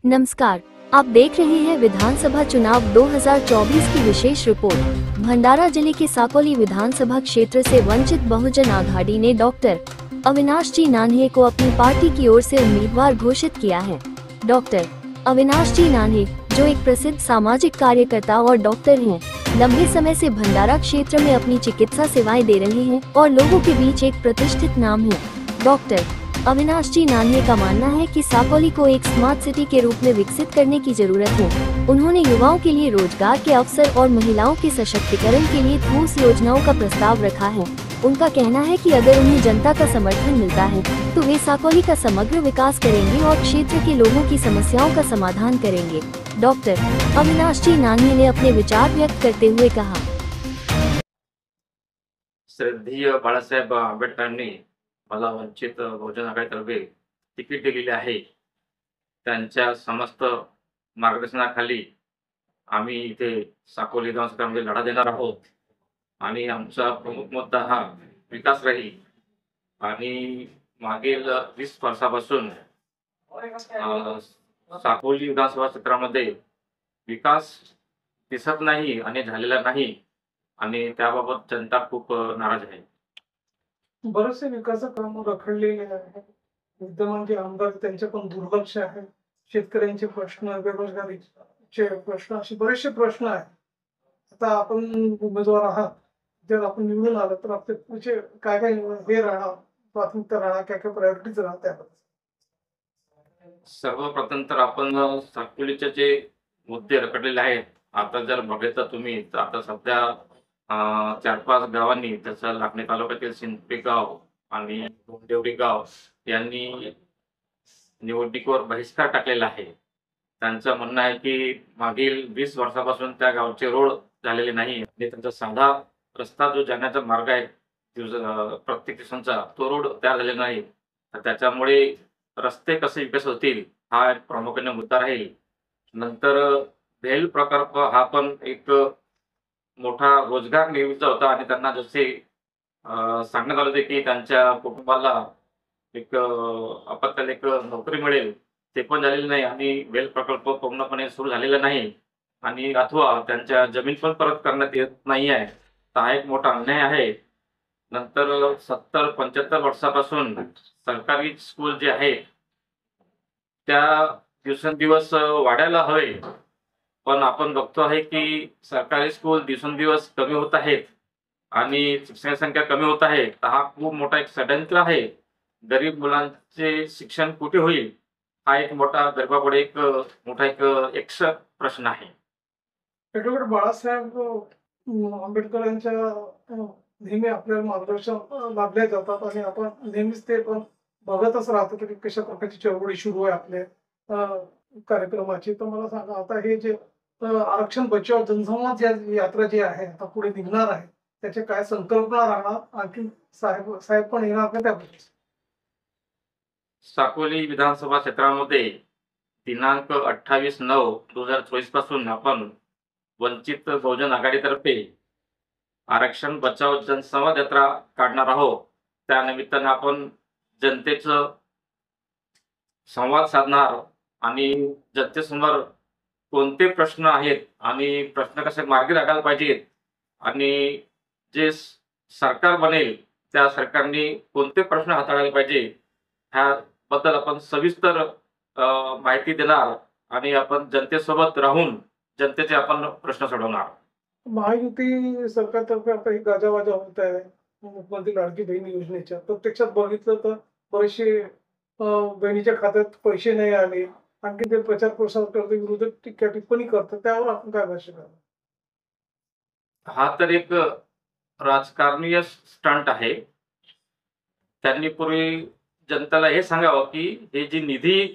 नमस्कार, आप देख रहे हैं विधानसभा चुनाव 2024 की विशेष रिपोर्ट। भंडारा जिले के साकोली विधानसभा क्षेत्र से वंचित बहुजन आघाड़ी ने डॉक्टर अविनाश जी नान्हे को अपनी पार्टी की ओर से उम्मीदवार घोषित किया है। डॉक्टर अविनाश जी नान्हे, जो एक प्रसिद्ध सामाजिक कार्यकर्ता और डॉक्टर हैं, लंबे समय से भंडारा क्षेत्र में अपनी चिकित्सा सेवाएं दे रहे हैं और लोगों के बीच एक प्रतिष्ठित नाम है। डॉक्टर अविनाश जी नान्हे का मानना है कि साकोली को एक स्मार्ट सिटी के रूप में विकसित करने की जरूरत है। उन्होंने युवाओं के लिए रोजगार के अवसर और महिलाओं के सशक्तिकरण के लिए ठोस योजनाओं का प्रस्ताव रखा है। उनका कहना है कि अगर उन्हें जनता का समर्थन मिलता है तो वे साकोली का समग्र विकास करेंगे और क्षेत्र के लोगों की समस्याओं का समाधान करेंगे। डॉक्टर अविनाश जी नान्हे ने अपने विचार व्यक्त करते हुए कहा, श्रद्धेय बाळासाहेब आंबेडकरांनी मला वंचित बहुजन आघाडीतर्फे तिकीट दिलेले आहे। त्यांच्या समस्त मार्गदर्शनाखाली आम्ही इथे साकोली विधानसभेमध्ये लढा देणार आहोत आणि आमचा प्रमुख मुद्दा हा विकास राहील। आणि मागील 20 वर्षापासून साकोली विधानसभा क्षेत्रामध्ये विकास दिसत नाही आणि झालेला नाही आणि त्याबाबत जनता खूप नाराज आहे। बरेचसे विकास काम रखडलेले आहे। विद्यमान जे आमदार त्यांचे पण दुर्लक्ष आहे। शेतकऱ्यांचे प्रश्न, बेरोजगारीचे प्रश्न, असे बरेचसे प्रश्न आहेत। आता आपण उमेदवार आहात, जर आपण निवडून आलो तर आपले पुढचे काय काय हे राहणार, प्राथमिकता राहणार, काय काय प्रायोरिटीज राहणार त्याबद्दल? सर्वप्रथम तर आपण साकोलीचे जे मुद्दे रखडलेले आहेत, आता जर बघितलं तुम्ही तर आता सध्या 4-5 गावांनी, जसं लाखणी तालुक्यातील सिंदपेठ गाव आणि डोंडेवडी गाव यांनी निवडणुकीवर बहिष्कार टाकलेला आहे। त्यांचं म्हणणं आहे की मागील 20 वर्षापासून त्या गावचे रोड झालेले नाही आणि त्यांचा साधा रस्ता जो जाण्याचा मार्ग आहे प्रत्येक दिवसांचा तो रोड तयार झालेला नाही। तर त्याच्यामुळे रस्ते कसे विकसित होतील हा एक प्रामुख्याने मुद्दा राहील। नंतर भेल प्रकल्प हा पण एक मोठा रोजगार निर्मितीचा होता आणि त्यांना जसे सांगण्यात आले होते की त्यांच्या कुटुंबाला एक आपत्कालीन एक नोकरी मिळेल, ते पण झालेले नाही आणि वेल प्रकल्प पूर्णपणे सुरू झालेला नाही आणि अथवा त्यांच्या जमीन पण परत करण्यात येत नाही आहे। तर हा एक मोठा अन्याय आहे। नंतर 70-75 वर्षापासून सरकारी स्कूल जे आहे त्या दिवसेंदिवस वाढायला हवे, पण आपण बघतो आहे की सरकारी स्कूल दिवसेंदिवस कमी होत आहेत आणि शिक्षकांची संख्या कमी होत आहे। तर हा खूप मोठा एक षडयंत्र आहे। गरीब मुलांचे शिक्षण कुठे होईल हा एक मोठा गरिबापुढे एक मोठा एक प्रश्न आहे। डॉक्टर बाळासाहेब आंबेडकर यांच्या नेहमी आपल्याला मार्गदर्शन लाभले जातात आणि आपण नेहमीच ते पण बघतच राहतो की कशा प्रकारची चळवळी सुरू आहे आपल्या कार्यक्रमाची। तर मला सांगा, आता हे जे आरक्षण बचाव जनसंवाद यात्रा जी आहे आता पुढे निघणार आहे, त्याचे काय संकल्पना राहणार, आणखी साहेब पण येणार का त्याबद्दल? साकोली विधानसभा क्षेत्रामध्ये दिनांक 28/9/2024 पासून आपण वंचित बहुजन आघाडीतर्फे आरक्षण बचाव जनसंवाद यात्रा काढणार आहोत। त्यानिमित्ताने आपण जनतेचं संवाद साधणार आणि जनतेसमोर कोणते प्रश्न आहेत आणि प्रश्न कसे मार्गी लागायला पाहिजेत आणि जे सरकार बनेल त्या सरकारने कोणते प्रश्न हाताळायला पाहिजे ह्याबद्दल आपण सविस्तर माहिती देणार आणि आपण जनतेसोबत राहून जनतेचे आपण प्रश्न सोडवणार। महायुती सरकारतर्फे आता ही गाजावाजा होत आहे मुख्यमंत्री लाडकी बहीण योजनेच्या। प्रत्यक्षात बघितलं तर बरेचसे बहिणीच्या खात्यात पैसे नाही आले, आणखी ते प्रचार प्रसार करते, विरोधक टीका टिप्पणी करतात, त्यावर आपण काय भाष्य कराल? हा तर एक राजकारणीय स्टंट आहे। त्यांनी पूर्वी जनतेला हे सांगावं की हे जी निधी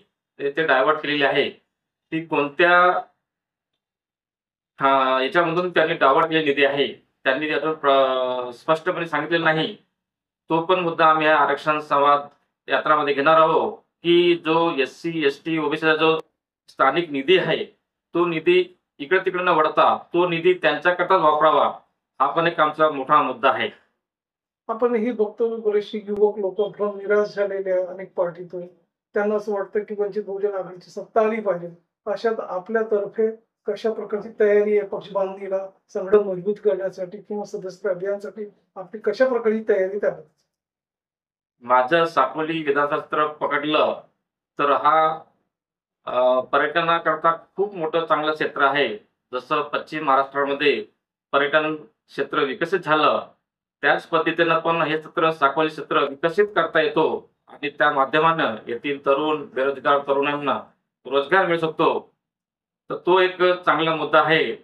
ते डायव्हर्ट केलेली आहे ती कोणत्या याच्यामधून त्यांनी डायव्हर्ट केलेली निधी आहे, त्यांनी त्यातून स्पष्टपणे सांगितलेलं नाही। तो पण मुद्दा आम्ही या आरक्षण संवाद यात्रामध्ये घेणार आहोत की जो SC ST ओबीसीचा जो स्थानिक निधी आहे तो निधी इकडे तिकडे न वळता तो निधी त्यांच्याकरताच वापरावा, हा पण एक आमचा मोठा मुद्दा आहे। आपण ही बघतो बरेचसे युवक लोक निराश झालेले आहेत अनेक पार्टीतून। त्यांना असं वाटतं की वंचित बहुजन आघाडीची सत्ता आली पाहिजे. अशात आपल्यातर्फे कशा प्रकारची तयारी आहे पक्ष बांधणीला संघटन मजबूत करण्यासाठी किंवा सदस्यता अभियानासाठी आपली कशा प्रकारची तयारी त्याबद्दल? माझं साकोली विधानशास्त्र पकडलं तर हा पर्यटनाकरता खूप मोठं चांगलं क्षेत्र आहे. जसं पश्चिम महाराष्ट्रामध्ये पर्यटन क्षेत्र विकसित झालं, त्याच पद्धतीनं पण हे क्षेत्र साकोली क्षेत्र विकसित करता येतो आणि त्या माध्यमानं येथील तरुण बेरोजगार तरुणांना रोजगार मिळू शकतो. तर तो एक चांगला मुद्दा आहे.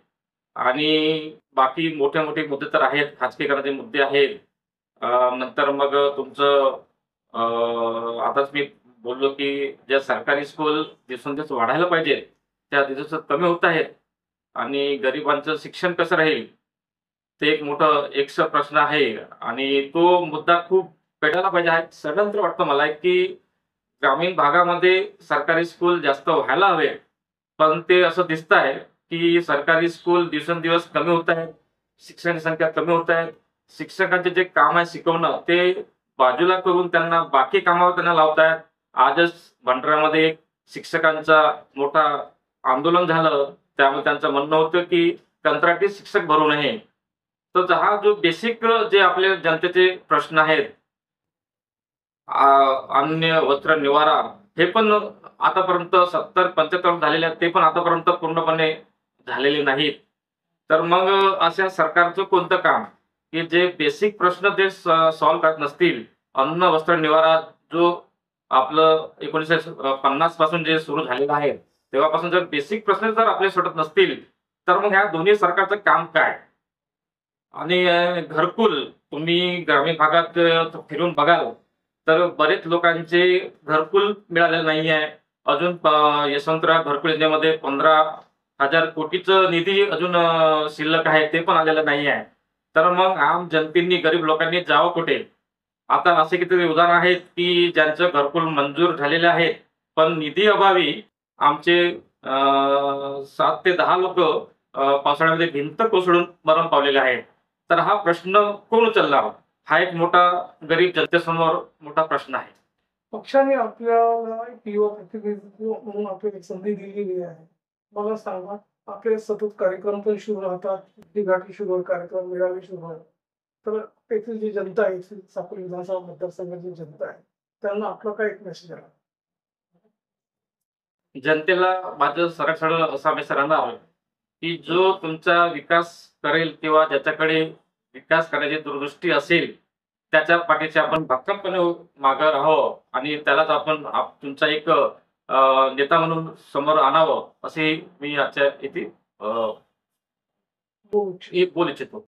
आणि बाकी मोठे मोठे मुद्दे तर आहेत, खाजगीकरणाचे मुद्दे आहेत. नंतर मग तुमचं आताच मी बोललो की ज्या सरकारी स्कूल दिवसेंदिवस वाढायला पाहिजे त्या दिवसात कमी होत आहेत आणि गरिबांचं शिक्षण कसं राहील ते एक मोठं प्रश्न आहे आणि तो मुद्दा खूप पेटायला पाहिजे आहे. षडयंत्र वाटतं मला की ग्रामीण भागामध्ये सरकारी स्कूल जास्त व्हायला हवे, पण ते असं दिसत आहे की सरकारी स्कूल दिवसेंदिवस कमी होत आहेत, शिक्षकांची संख्या कमी होत आहे. शिक्षकांचे जे काम आहे शिकवणं ते बाजूला करून त्यांना बाकी कामावर त्यांना लावतायत. आजच भंडाऱ्यामध्ये एक शिक्षकांचा मोठा आंदोलन झालं, त्यामुळे त्यांचं म्हणणं होतं की कंत्राटी शिक्षक भरू नये. तर हा जो बेसिक जे आपल्या जनतेचे प्रश्न आहेत, अन्न वस्त्र निवारा, हे पण आतापर्यंत 70-75 झालेले आहेत, ते पण आतापर्यंत पूर्णपणे झालेले नाहीत. तर मग अशा सरकारचं कोणतं काम की जे बेसिक प्रश्न ते सॉल्व्ह करत नसतील. अन्न वस्त्र निवारा जो आपलं 1950 पासून जे सुरू झालेलं आहे तेव्हापासून जर बेसिक प्रश्न जर आपले सुटत नसतील तर मग ह्या दोन्ही सरकारचं काम काय? आणि घरकुल तुम्ही ग्रामीण भागात फिरून बघाल तर बरेच लोकांचे घरकुल मिळालेलं नाही आहे. अजून यशवंतराव घरकुल योजनेमध्ये 15,000 कोटीचं निधी अजून शिल्लक आहे, ते पण आलेलं नाही आहे. तर मग आम जनतेने गरीब लोकांनी जावं कुठे? आता असे कितीतरी उदाहरण आहेत की ज्यांचं घरकुल मंजूर झालेले आहेत, पण निधी अभावी आमचे 7 ते 10 लोक पावसाळ्यामध्ये भिंत कोसळून मरण पावलेले आहेत. तर हा प्रश्न कोण उचलणार? हा एक मोठा गरीब जनतेसमोर मोठा प्रश्न आहे. पक्षाने आपल्याला एक युवा प्रतिनिधित्व म्हणून आपल्याला एक संधी दिलेली आहे. मला सांगा, आपले सतत कार्यक्रम पण सुरू राहतात, गाठी सुरू कार्यक्रम मेळावे सुरू राहतात. तर तेथील जी जनता आहे, साकोली विधानसभा मतदारसंघाची जनता आहे, त्यांना आपला काय एक मेसेज आहे? जनतेला माझं सरळ असा मेसेज राहणार की जो तुमचा विकास करेल किंवा ज्याच्याकडे विकास करण्याची दूरदृष्टी असेल त्याच्या पाठीशी आपण भक्कमपणे मागे राहावं आणि त्यालाच आपण तुमचा एक नेता म्हणून समोर आणावं असे मी आजच्या इथे बोलू बोलू इच्छितो.